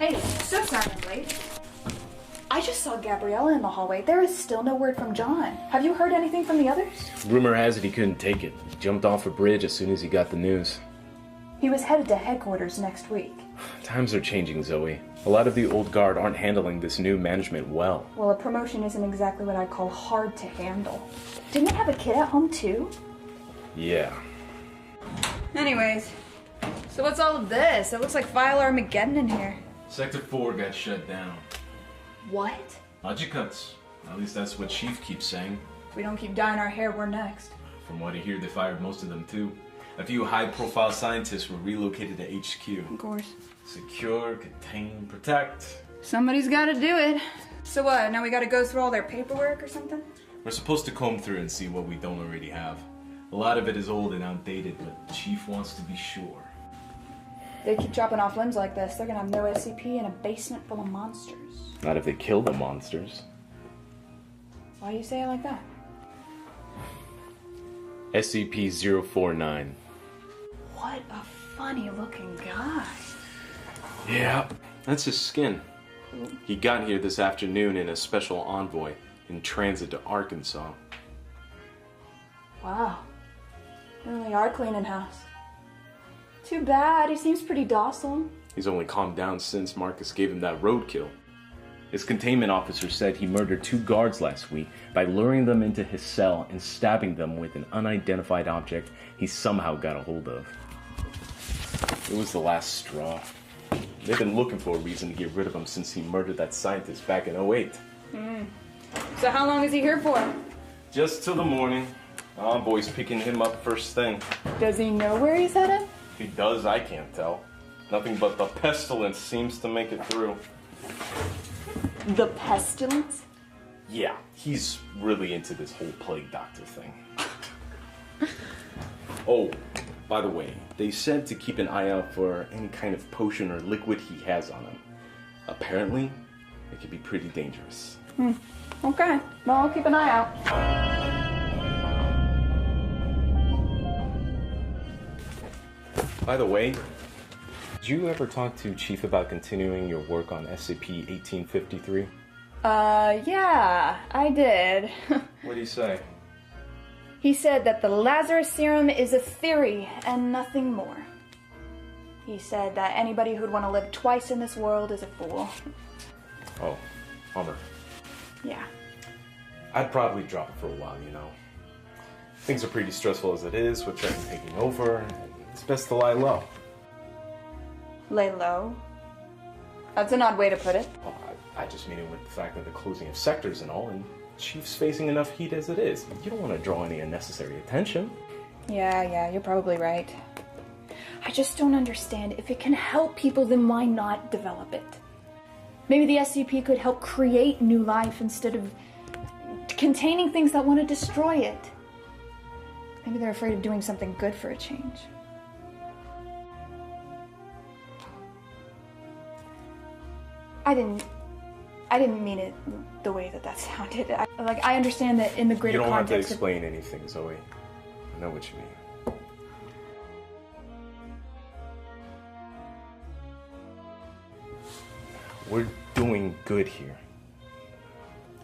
Hey, so sorry I'm late. I just saw Gabriella in the hallway. There is still no word from John. Have you heard anything from the others? Rumor has it he couldn't take it. He jumped off a bridge as soon as he got the news. He was headed to headquarters next week. Times are changing, Zoe. A lot of the old guard aren't handling this new management well. Well, a promotion isn't exactly what I'd call hard to handle. Didn't it have a kid at home too? Yeah. Anyways, so what's all of this? It looks like File Armageddon in here. Sector 4 got shut down. What? Budget cuts. At least that's what Chief keeps saying. If we don't keep dyeing our hair, we're next. From what I hear, they fired most of them too. A few high-profile scientists were relocated to HQ. Of course. Secure, contain, protect. Somebody's gotta do it. So what, now we gotta go through all their paperwork or something? We're supposed to comb through and see what we don't already have. A lot of it is old and outdated, but Chief wants to be sure. They keep chopping off limbs like this, they're gonna have no SCP and a basement full of monsters. Not if they kill the monsters. Why do you say it like that? SCP-049. What a funny looking guy. Yeah, that's his skin. He got here this afternoon in a special envoy in transit to Arkansas. Wow. They really are cleaning house. Too bad, he seems pretty docile. He's only calmed down since Marcus gave him that roadkill. His containment officer said he murdered 2 guards last week by luring them into his cell and stabbing them with an unidentified object he somehow got a hold of. It was the last straw. They've been looking for a reason to get rid of him since he murdered that scientist back in '08. So how long is he here for? Just till the morning. Envoy's picking him up first thing. Does he know where he's headed? If he does, I can't tell. Nothing but the pestilence seems to make it through. The pestilence? Yeah, he's really into this whole plague doctor thing. Oh, by the way, they said to keep an eye out for any kind of potion or liquid he has on him. Apparently, it could be pretty dangerous. Okay, well, I'll keep an eye out. By the way, did you ever talk to Chief about continuing your work on SCP-1853? Yeah, I did. What did he say? He said that the Lazarus serum is a theory and nothing more. He said that anybody who'd want to live twice in this world is a fool. Oh, bummer. Yeah. I'd probably drop it for a while, you know. Things are pretty stressful as it is, with Trenton taking over, and it's best to lie low. Lay low? That's an odd way to put it. Well, I just mean it with the fact that the closing of sectors and all, and Chief's facing enough heat as it is. You don't want to draw any unnecessary attention. Yeah, you're probably right. I just don't understand. If it can help people, then why not develop it? Maybe the SCP could help create new life instead of containing things that want to destroy it. Maybe they're afraid of doing something good for a change. I didn't mean it the way that sounded. I understand that in the greater context. You don't have to context explain anything, Zoe. I know what you mean. We're doing good here.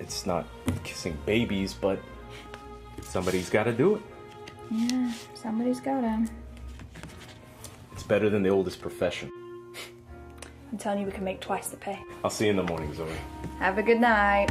It's not kissing babies, but somebody's got to do it. Yeah, somebody's gotta. It's better than the oldest profession. I'm telling you, we can make twice the pay. I'll see you in the morning, Zoe. Have a good night.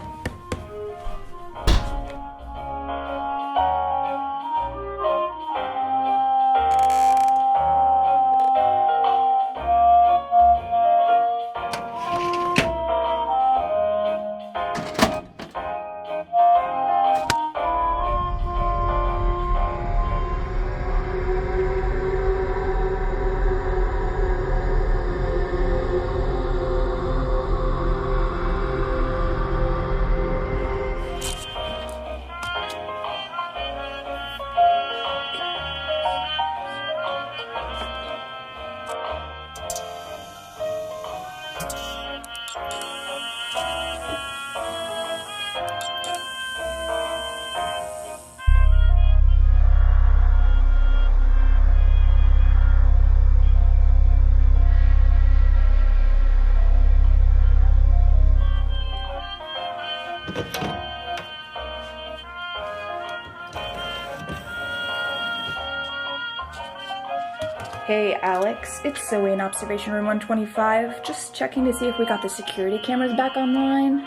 Hey Alex, it's Zoe in Observation Room 125. Just checking to see if we got the security cameras back online.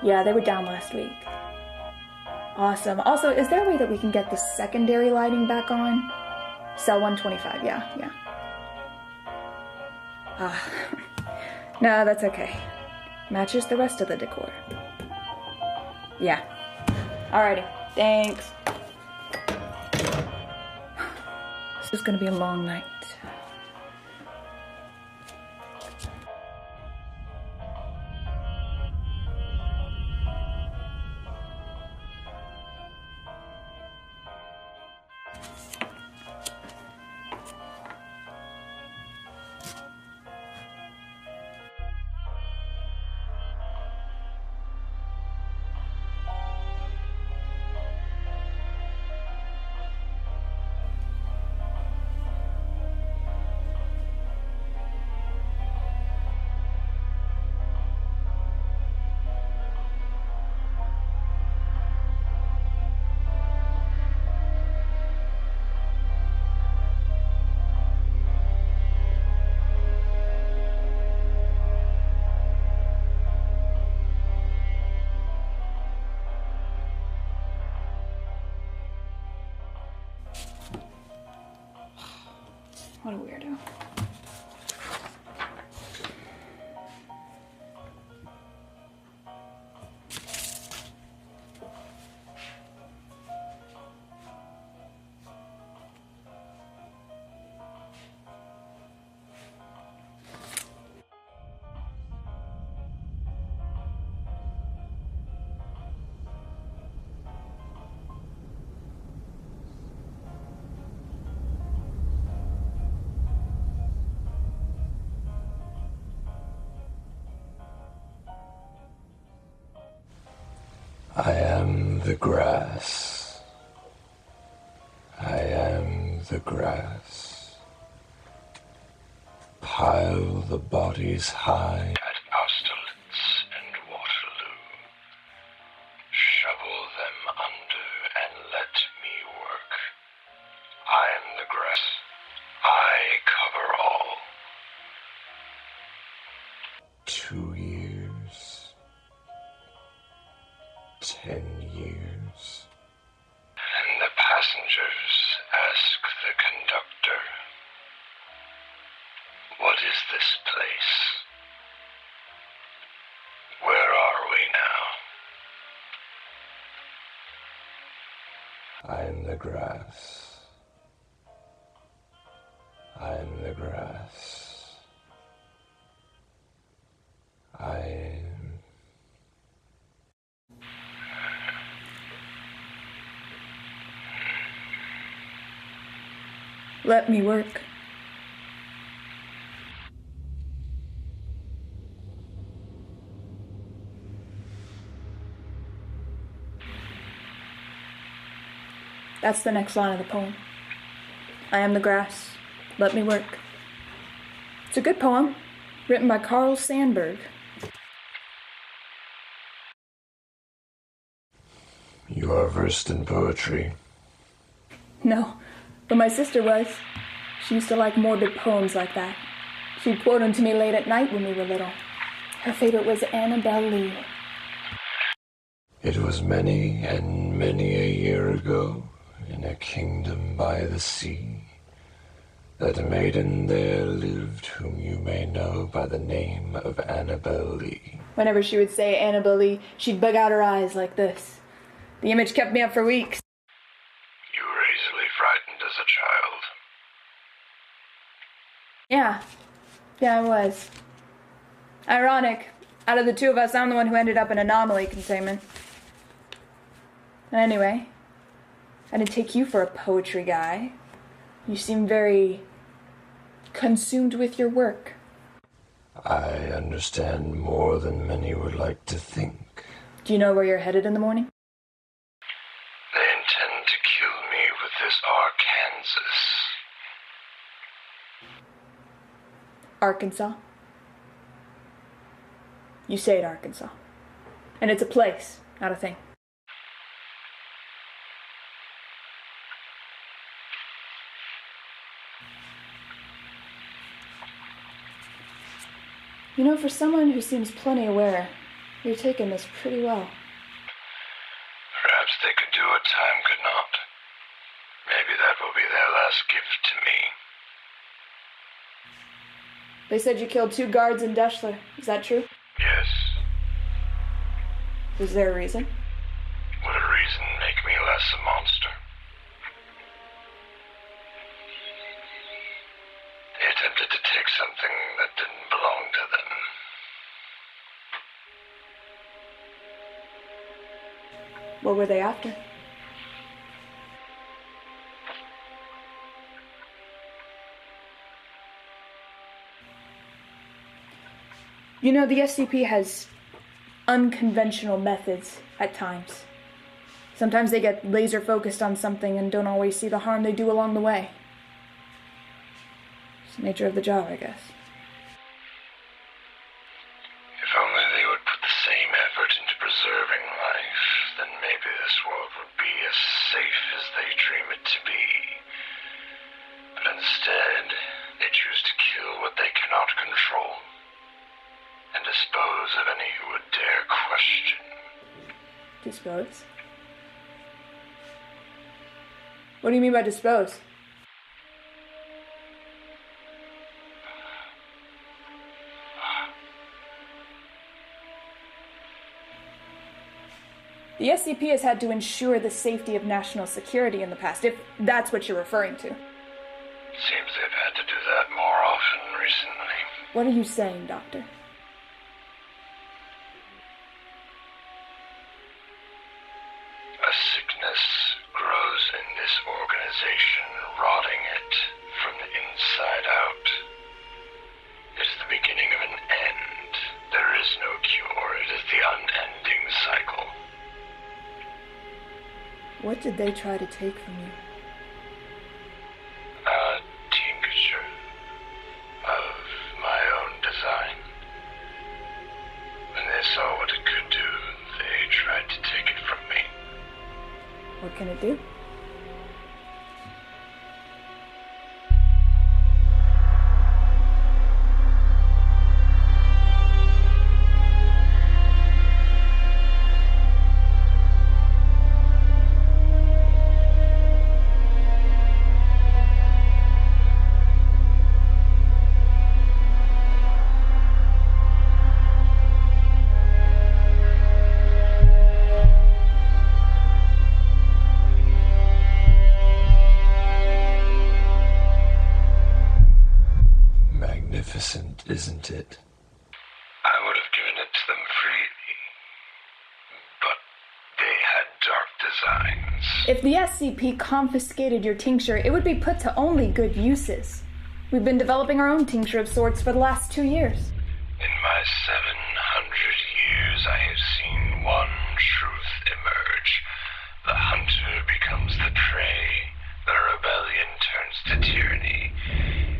Yeah, they were down last week. Awesome. Also, is there a way that we can get the secondary lighting back on? Cell 125, yeah. No, that's okay. Matches the rest of the decor. Yeah. Alrighty, thanks. This is gonna be a long night. What a weirdo. I am the grass. I am the grass. Pile the bodies high at Austerlitz and Waterloo. Shovel them under and let me work. I am the grass. I cover all. 2 years. 10 years. And the passengers ask the conductor, "What is this place? Where are we now?" I am the grass. I am the grass. I am. Let me work. That's the next line of the poem. I am the grass. Let me work. It's a good poem, written by Carl Sandburg. You are versed in poetry. No, but my sister was. She used to like morbid poems like that. She'd quote them to me late at night when we were little. Her favorite was Annabel Lee. It was many and many a year ago, in a kingdom by the sea, that a maiden there lived whom you may know by the name of Annabel Lee. Whenever she would say Annabel Lee, she'd bug out her eyes like this. The image kept me up for weeks. You were easily frightened as a child. Yeah, I was. Ironic. Out of the two of us, I'm the one who ended up in anomaly containment. Anyway, I didn't take you for a poetry guy. You seem very consumed with your work. I understand more than many would like to think. Do you know where you're headed in the morning? They intend to kill me with this Arkansas. You say it, Arkansas. And it's a place, not a thing. You know, for someone who seems plenty aware, you're taking this pretty well. Perhaps they could do what time could not. Maybe that will be their last gift to me. They said you killed 2 guards in Deschler. Is that true? Yes. Is there a reason? Would a reason make me less a monster? They attempted to take something that didn't belong to them. What were they after? You know, the SCP has unconventional methods at times. Sometimes they get laser focused on something and don't always see the harm they do along the way. It's the nature of the job, I guess. If only they would put the same effort into preserving life, then maybe this world would be as safe as they dream it to be. But instead, they choose to kill what they cannot control, and dispose of any who would dare question. Dispose? What do you mean by dispose? The SCP has had to ensure the safety of national security in the past, if that's what you're referring to. Seems they've had to do that more often recently. What are you saying, Doctor? A sickness grows in this organization, rotting it from the inside out. It is the beginning of an end. There is no cure. It is the unending cycle. What did they try to take from you? A tincture of my own design. When they saw what it could do, they tried to take it from me. What can it do? Magnificent, isn't it? I would have given it to them freely, but they had dark designs. If the SCP confiscated your tincture, it would be put to only good uses. We've been developing our own tincture of sorts for the last 2 years. In my 700 years, I have seen one truth emerge. The hunter becomes the prey. The rebellion turns to tyranny.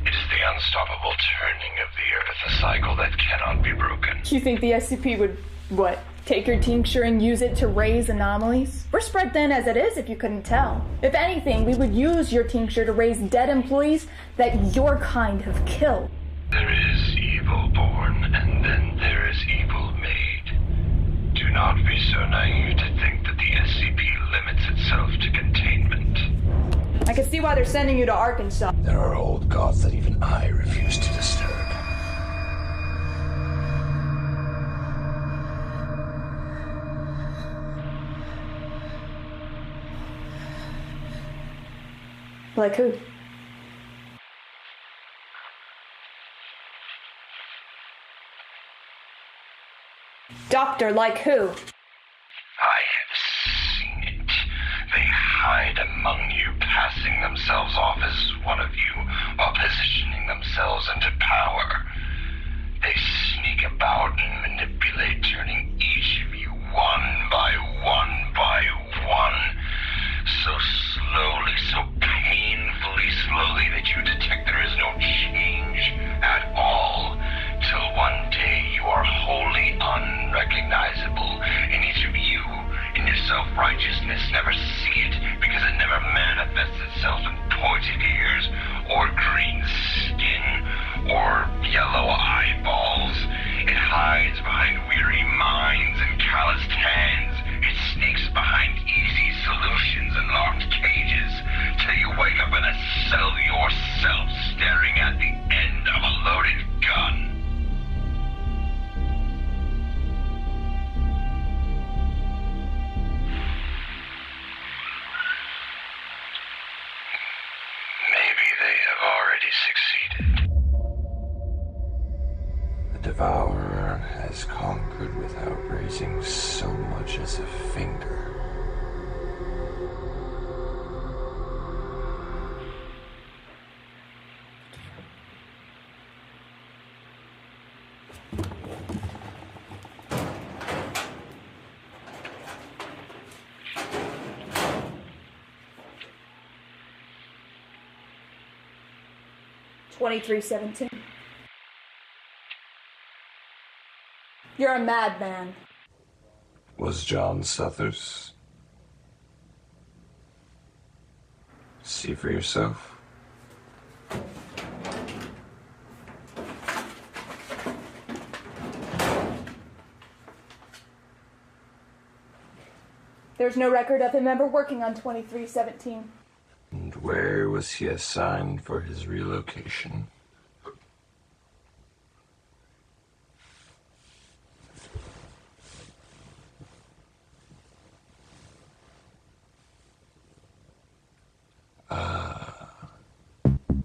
It is the unstoppable turning of the earth, a cycle that cannot be broken. You think the SCP would, what, take your tincture and use it to raise anomalies? We're spread thin as it is, if you couldn't tell. If anything, we would use your tincture to raise dead employees that your kind have killed. There is evil born, and then there is evil made. Do not be so naive to think that the SCP limits itself to containment. I can see why they're sending you to Arkansas. There are old gods that even I refuse to disturb. Like who? Doctor, like who? I have seen it. They hide among you, passing themselves off as one of you, while positioning themselves into power. They sneak about and manipulate, turning each of you one by one, so slowly, so painfully slowly that you detect there is no change at all, till one day you are wholly unrecognizable, and each of you, in your self-righteousness, never see it because it never manifests itself in pointed ears, or green skin, or yellow eyeballs. yourself staring at the end of a loaded gun. Maybe they have already succeeded. The Devourer has conquered without raising so much as a finger. $23.17. You're a madman. Was John Suthers? See for yourself. There's no record of him ever working on 2317. And where was he assigned for his relocation?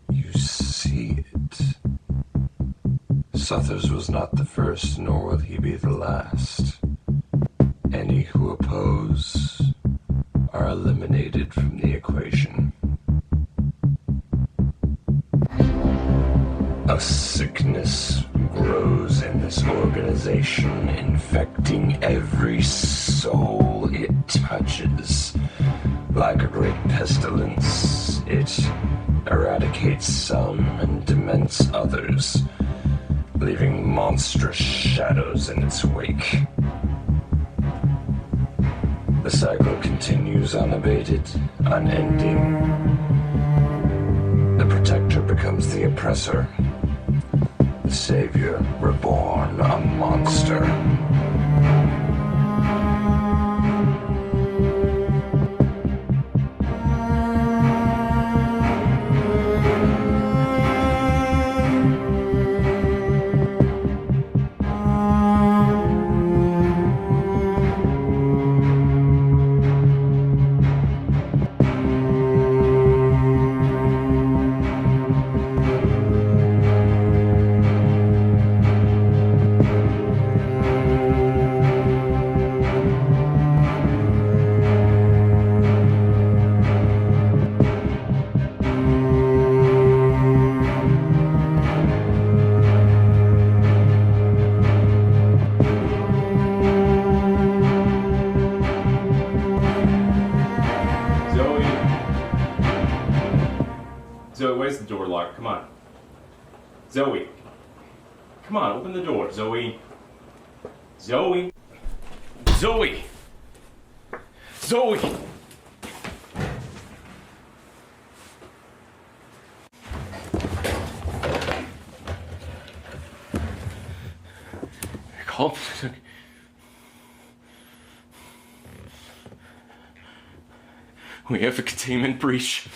You see it. Suthers was not the first, nor will he be the last. Any who oppose are eliminated from the equation. A sickness grows in this organization, infecting every soul it touches. Like a great pestilence, it eradicates some and dements others, leaving monstrous shadows in its wake. The cycle continues unabated, unending. The protector becomes the oppressor. The savior, reborn, a monster. Zoe, where's the door locked? Come on. Zoe. Come on, open the door. Zoe. Zoe. Zoe. Zoe. Halt. We have a containment breach.